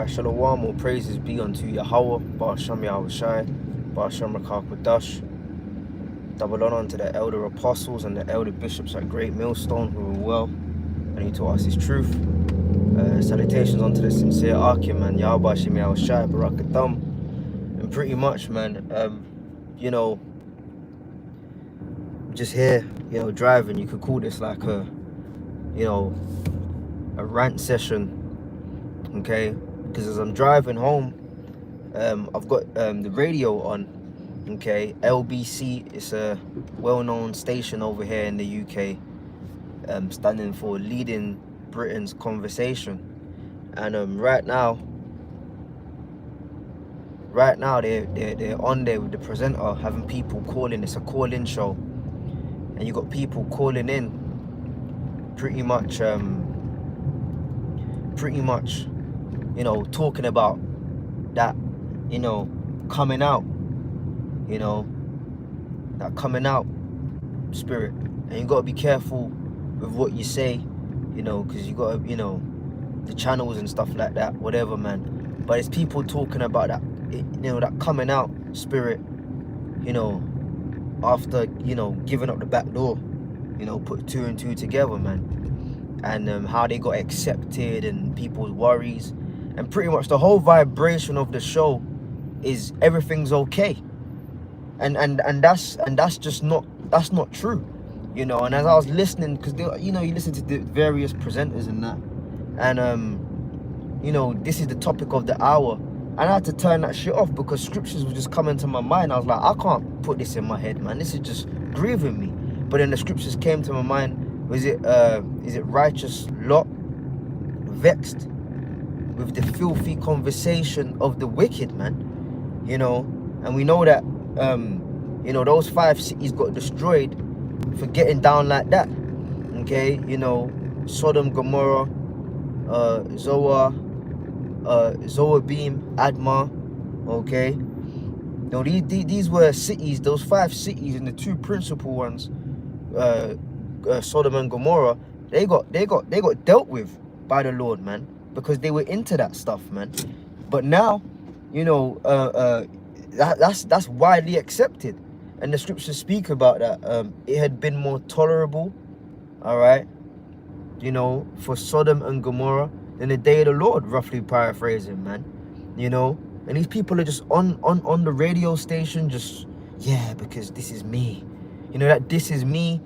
Right, Shalom, all praises be unto Yahweh, Ba'ashem Yahweh Shai, Ba'ashem Rakak Wadash. Double honor unto the elder apostles and the elder bishops at Great Millstone who are well and he taught us his truth. Salutations unto the sincere Akim, man, Yahweh Ba'ashem Yahweh Shai, Barakatham. And pretty much, man, just here, driving, you could call this like a rant session, okay? Because as I'm driving home, I've got the radio on, okay? LBC is a well-known station over here in the UK, standing for Leading Britain's Conversation. And right now they're on there with the presenter, having people calling. It's a call-in show, and you got people calling in, pretty much talking about that, coming out, that coming out spirit. And you got to be careful with what you say, because you got to, the channels and stuff like that, whatever, man. But it's people talking about that, that coming out spirit, after, giving up the back door, put two and two together, man. And how they got accepted and people's worries. And pretty much the whole vibration of the show is everything's okay. And that's just not, that's not true. And as I was listening, because you listen to the various presenters and that, and this is the topic of the hour, and I had to turn that shit off because scriptures were just coming to my mind. I was like, I can't put this in my head, man. This is just grieving me. But then the scriptures came to my mind. Is it righteous Lot vexed with the filthy conversation of the wicked, man? And we know that those 5 cities got destroyed for getting down like that. Okay, Sodom, Gomorrah, Zoabim, Admah. Okay, these were cities. Those 5 cities, and the 2 principal ones, Sodom and Gomorrah, they got dealt with by the Lord, man, because they were into that stuff, man. But now, that's widely accepted, and the scriptures speak about that. It had been more tolerable, all right, for Sodom and Gomorrah than the day of the Lord, roughly paraphrasing, man. And these people are just on the radio station, just, yeah, because this is me, that this is me.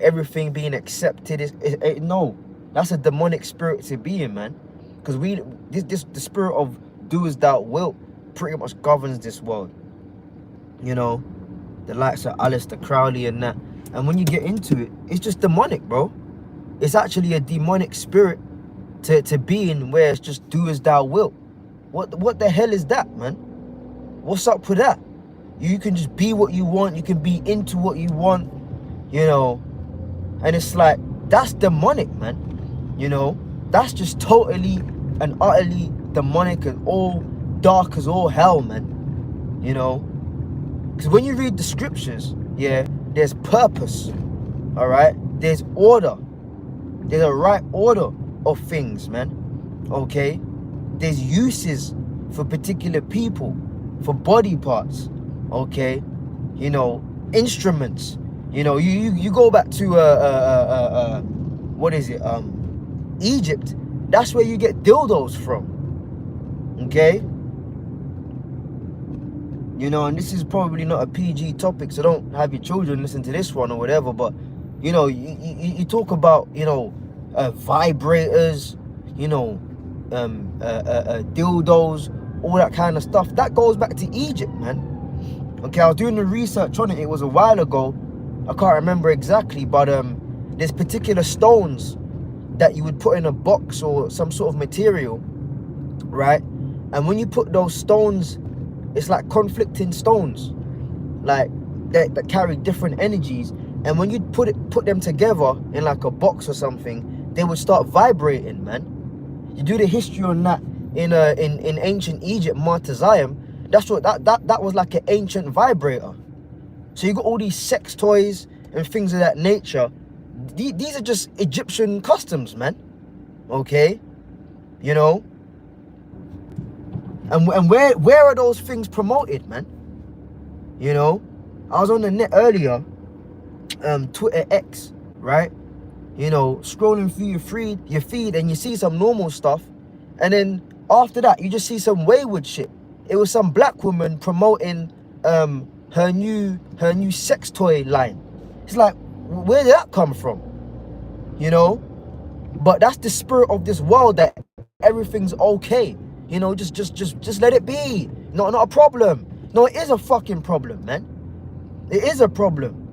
Everything being accepted is no, that's a demonic spirit to be in, man. Because the spirit of do as thou wilt pretty much governs this world. The likes of Aleister Crowley and that. And when you get into it, it's just demonic, bro. It's actually a demonic spirit to be in, where it's just do as thou wilt. What the hell is that, man? What's up with that? You can just be what you want. You can be into what you want. And it's like, that's demonic, man. That's just totally and utterly demonic and all dark as all hell, man. Because when you read the scriptures, yeah, there's purpose, all right? There's order. There's a right order of things, man, okay? There's uses for particular people, for body parts, okay? Instruments. You go back to what is it? Egypt. That's where you get dildos from. Okay. And this is probably not a PG topic, so don't have your children listen to this one or whatever. But you talk about vibrators, dildos, all that kind of stuff. That goes back to Egypt, man. Okay, I was doing the research on it. It was a while ago. I can't remember exactly, but there's particular stones that you would put in a box or some sort of material, right? And when you put those stones, it's like conflicting stones, like that carry different energies. And when you put them together in like a box or something, they would start vibrating, man. You do the history on that in ancient Egypt, Martyzium. That's what that was, like an ancient vibrator. So you got all these sex toys and things of that nature. These are just Egyptian customs, man. Okay? And where are those things promoted, man? You know, I was on the net earlier, Twitter X, right? You know, scrolling through your feed, and you see some normal stuff, and then after that, you just see some wayward shit. It was some black woman promoting her new sex toy line. It's like, where did that come from? You know, but that's the spirit of this world, that everything's okay. You know, just let it be. Not a problem. No, it is a fucking problem, man. It is a problem.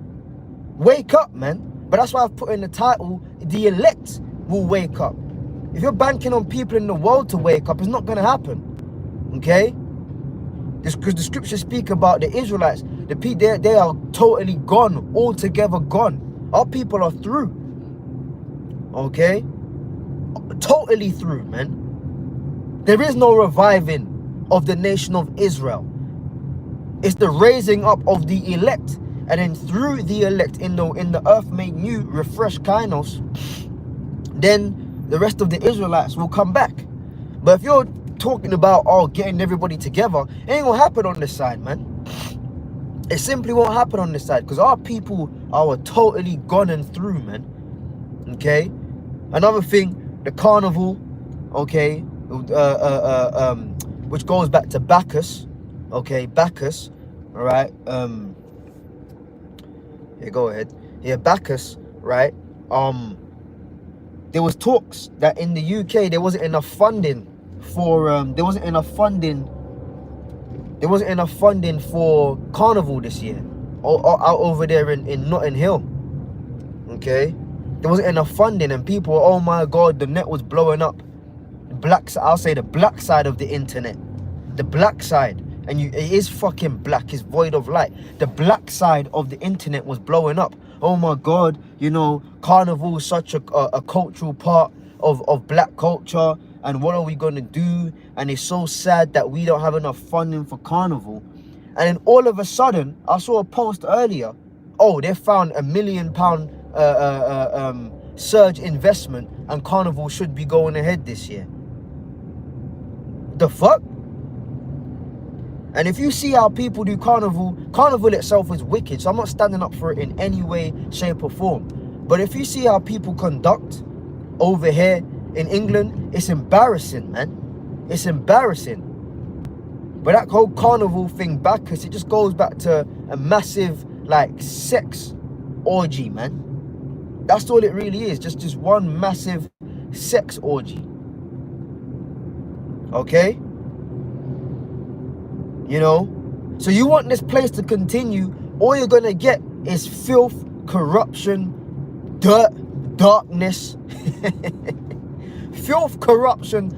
Wake up, man. But that's why I've put in the title, the elect will wake up. If you're banking on people in the world to wake up, it's not going to happen. Okay? Because the scriptures speak about the Israelites. The people, they are totally gone, altogether gone. Our people are through. Okay? Totally through, man. There is no reviving of the nation of Israel. It's the raising up of the elect. And then through the elect, in the earth made new, refreshed kainos, then the rest of the Israelites will come back. But if you're talking about, getting everybody together, it ain't gonna happen on this side, man. It simply won't happen on this side, because our people are totally gone and through, man. Okay? Another thing, the carnival, okay, which goes back to Bacchus, okay, Bacchus, all right, yeah, go ahead. Yeah, Bacchus, right? There was talks that in the UK there wasn't enough funding for there wasn't enough funding for carnival this year, out over there in Notting Hill. Okay, there wasn't enough funding, and people, oh my god, the net was blowing up. I'll say the black side of the internet, the black side. And it is fucking black, it's void of light. The black side of the internet was blowing up. Oh my god, you know, carnival is such a cultural part of black culture, and what are we gonna do? And it's so sad that we don't have enough funding for carnival. And then all of a sudden, I saw a post earlier, they found £1 million surge investment, and carnival should be going ahead this year. The fuck? And if you see how people do carnival itself is wicked, so I'm not standing up for it in any way, shape or form. But if you see how people conduct over here in England, it's embarrassing, man. It's embarrassing. But that whole carnival thing, Bacchus, it just goes back to a massive, like, sex orgy, man. That's all it really is, just one massive sex orgy. Okay? You know, so you want this place to continue, all you're gonna get is filth, corruption, dirt, darkness. Filth, corruption,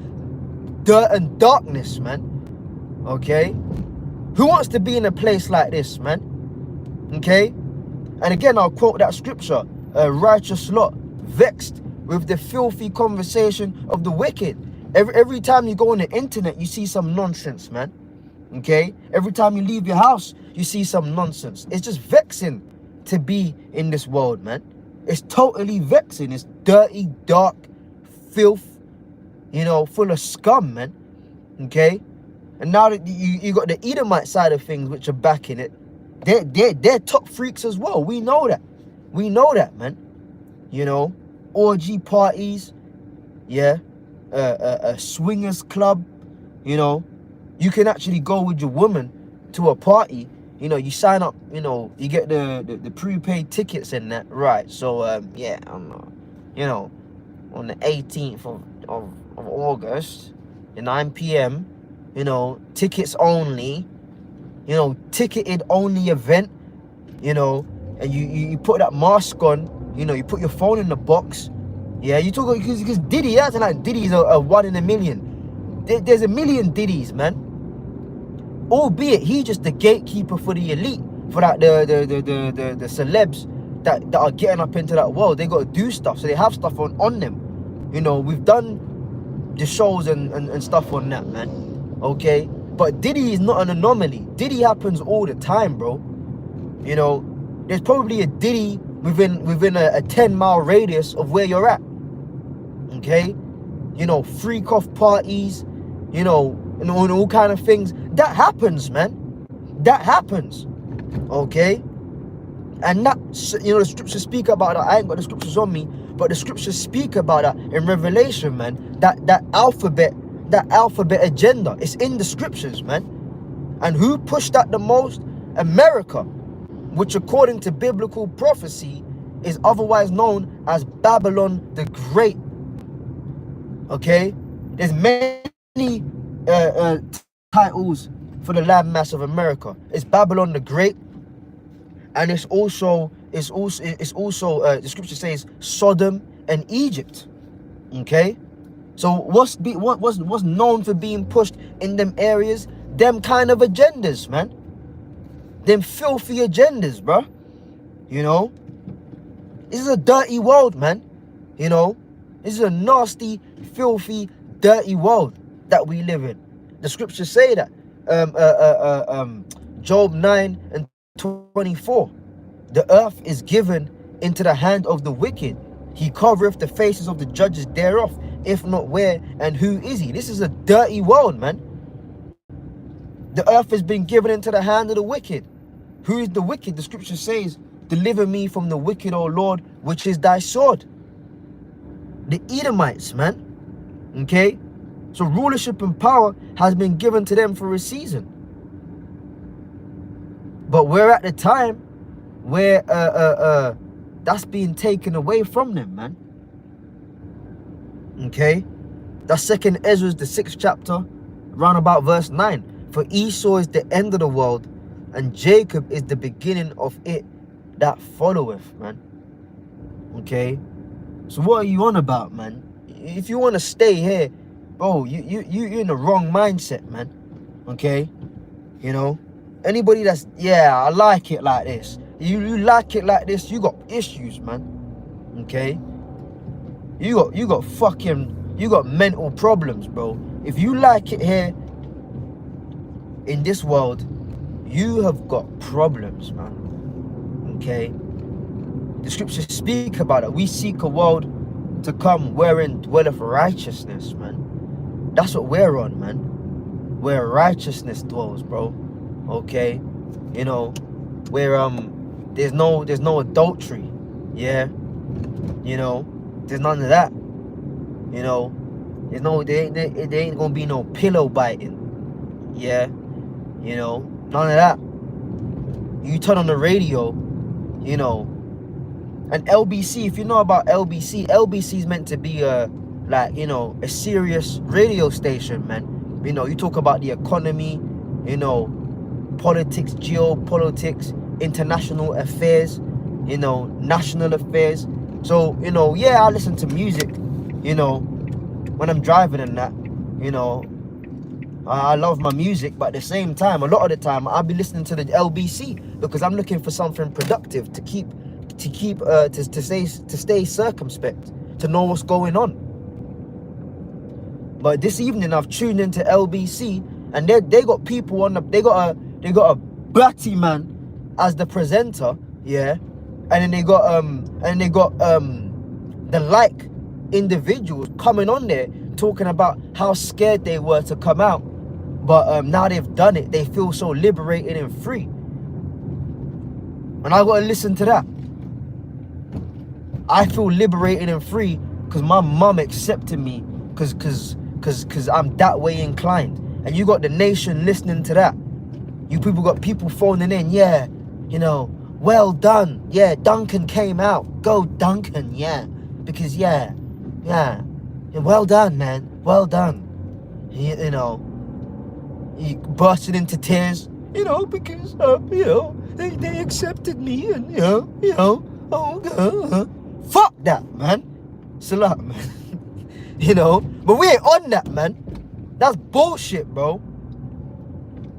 dirt and darkness, man. Okay? Who wants to be in a place like this, man? Okay? And again, I'll quote that scripture, a righteous lot, vexed with the filthy conversation of the wicked. Every time you go on the internet, you see some nonsense, man. Okay, every time you leave your house, you see some nonsense. It's just vexing to be in this world, man. It's totally vexing. It's dirty, dark, filth, you know, full of scum, man. Okay, and now that you got the Edomite side of things, which are back in it, they're top freaks as well. We know that, man. You know, orgy parties, yeah, a swingers club, you know. You can actually go with your woman to a party. You know, you sign up, you know, you get the prepaid tickets and that. Right. So, yeah, you know, on the 18th of August at 9 p.m., you know, tickets only, you know, ticketed only event, you know, and you put that mask on, you know, you put your phone in the box. Yeah, you talk because Diddy, that's like Diddy's a 1 in a million. There's a million Diddies, man. Albeit he's just the gatekeeper for the elite, for that the celebs that are getting up into that world. They got to do stuff, so they have stuff on them. You know, we've done the shows and stuff on that, man. Okay, but Diddy is not an anomaly. Diddy happens all the time, bro. You know, there's probably a Diddy within a 10-mile radius of where you're at. Okay, you know, freak off parties, you know, and all kind of things. That happens, man. That happens. Okay? And that, you know, the scriptures speak about that. I ain't got the scriptures on me, but the scriptures speak about that in Revelation, man. That alphabet agenda. It's in the scriptures, man. And who pushed that the most? America, which according to biblical prophecy is otherwise known as Babylon the Great. Okay? There's many titles for the landmass of America. It's Babylon the Great, and it's also the scripture says Sodom and Egypt. Okay? So what's known for being pushed in them areas? Them kind of agendas, man. Them filthy agendas, bro. You know? This is a dirty world, man. You know? This is a nasty, filthy, dirty world that we live in. The scriptures say that. Job 9:24. The earth is given into the hand of the wicked. He covereth the faces of the judges thereof. If not, where and who is he? This is a dirty world, man. The earth has been given into the hand of the wicked. Who is the wicked? The scripture says, deliver me from the wicked, O Lord, which is thy sword. The Edomites, man. Okay? So rulership and power has been given to them for a season. But we're at the time where that's being taken away from them, man. Okay? That's 2nd Ezra, the 6th chapter, round about verse 9. For Esau is the end of the world, and Jacob is the beginning of it that followeth, man. Okay? So what are you on about, man? If you want to stay here, bro, you're in the wrong mindset, man. Okay? You know? Anybody that's, yeah, I like it like this. You like it like this, you got issues, man. Okay? You got mental problems, bro. If you like it here in this world, you have got problems, man. Okay? The scriptures speak about it. We seek a world to come wherein dwelleth righteousness, man. That's what we're on, man. Where righteousness dwells, bro. Okay? You know, where there's no adultery. Yeah? You know, there's none of that. You know, there ain't gonna be no pillow biting. Yeah? You know, none of that. You turn on the radio, you know, and LBC, if you know about LBC is meant to be a serious radio station, man. You know, you talk about the economy, you know, politics, geopolitics, international affairs, you know, national affairs. So, you know, yeah, I listen to music, you know, when I'm driving and that, you know, I love my music, but at the same time, a lot of the time, I'll be listening to the LBC because I'm looking for something productive to stay circumspect, to know what's going on. But this evening, I've tuned into LBC, and they got people on they got a Batty man as the presenter, yeah, and then they got the like individuals coming on there talking about how scared they were to come out, but now they've done it. They feel so liberated and free, and I gotta listen to that. I feel liberated and free because my mum accepted me because I'm that way inclined, and you got the nation listening to that. You people got people phoning in, yeah, you know, well done, yeah, Duncan came out, go Duncan, yeah, because yeah, well done, man, well done. You know, he bursted into tears, you know, because you know, they accepted me, and you know, fuck that, man. Salat, man. You know, but we ain't on that, man. That's bullshit, bro.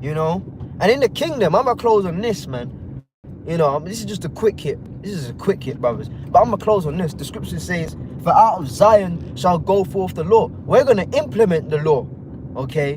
You know, and in the kingdom, I'm gonna close on this, man. You know, this is just a quick hit. This is a quick hit, brothers. But I'm gonna close on this. The scripture says, for out of Zion shall go forth the law. We're gonna implement the law, okay?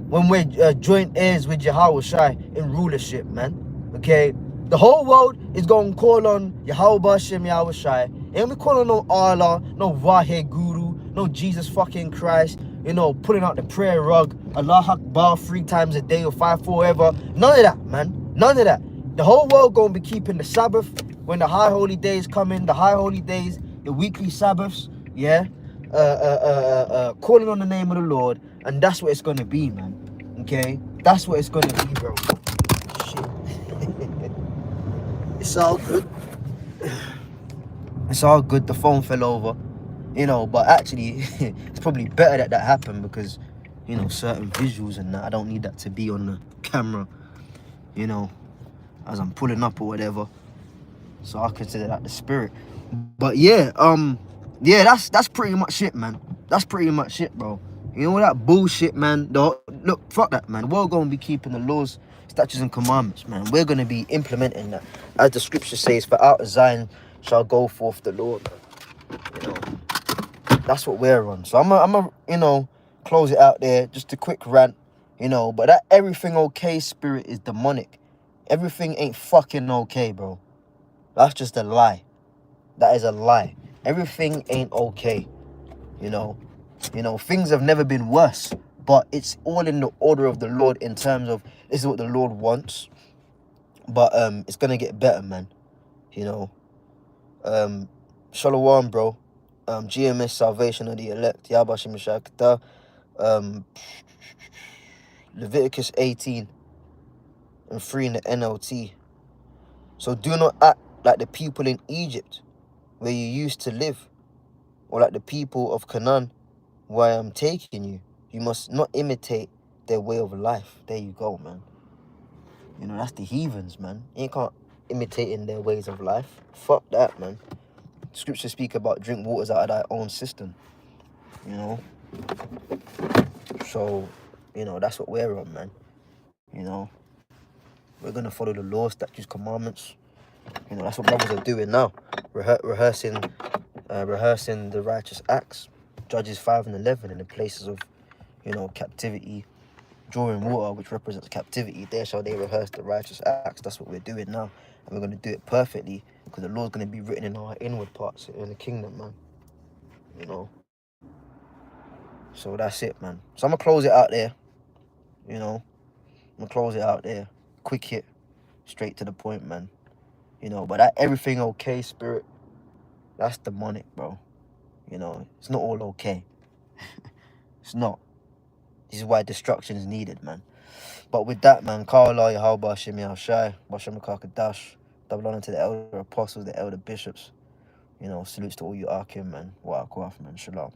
When we're joint heirs with Yahweh Shai in rulership, man. Okay? The whole world is gonna call on Yahweh Bashem Yahweh Shai. Ain't we calling no Allah, no Wahe Guru, no Jesus fucking Christ, you know, pulling out the prayer rug, Allah Akbar 3 times a day or 5, 4, whatever. None of that, man. None of that. The whole world gonna be keeping the Sabbath when the high holy days come in, the high holy days, the weekly Sabbaths, yeah? Calling on the name of the Lord, and that's what it's gonna be, man. Okay? That's what it's gonna be, bro. Shit. It's all good. It's all good. The phone fell over, you know, but actually it's probably better that happened because, you know, certain visuals and that, I don't need that to be on the camera, you know, as I'm pulling up or whatever. So I consider that the spirit. But yeah, yeah, that's pretty much it, man. That's pretty much it, bro. You know that bullshit, man. Look, fuck that, man. We're gonna be keeping the laws, statutes, and commandments, man. We're gonna be implementing that, as the scripture says, "For out of Zion shall go forth the Lord." You know, that's what we're on. So I'm you know, close it out there. Just a quick rant, you know. But that everything okay spirit is demonic. Everything ain't fucking okay, bro. That's just a lie. That is a lie. Everything ain't okay, you know. You know, things have never been worse, but it's all in the order of the Lord in terms of this is what the Lord wants. But it's gonna get better, man. You know. Shalom, bro. GMS salvation of the elect. Yabashim Shakta. Leviticus 18 and 3 in the NLT. So do not act like the people in Egypt where you used to live, or like the people of Canaan where I am taking you. You must not imitate their way of life. There you go, man. You know, that's the heathens, man. You can't imitate in their ways of life. Fuck that, man. Scriptures speak about drink waters out of thy own cistern. You know? So, you know, that's what we're on, man. You know? We're going to follow the law, statutes, commandments. You know, that's what brothers are doing now. Rehearsing the righteous acts. Judges 5 and 11 in the places of, you know, captivity, drawing water, which represents captivity. There shall they rehearse the righteous acts. That's what we're doing now. And we're going to do it perfectly because the law's going to be written in our inward parts in the kingdom, man. You know. So that's it, man. So I'm going to close it out there. You know. I'm going to close it out there. Quick hit. Straight to the point, man. You know, but that everything okay spirit, that's demonic, bro. You know, it's not all okay. It's not. This is why destruction is needed, man. But with that, man, Ka'Allah Yahweh Hashem Yahushai, Bashem Kakadash, double honor to the elder apostles, the elder bishops. You know, salutes to all you Akim, man. Wa Akwaf, man. Shalom.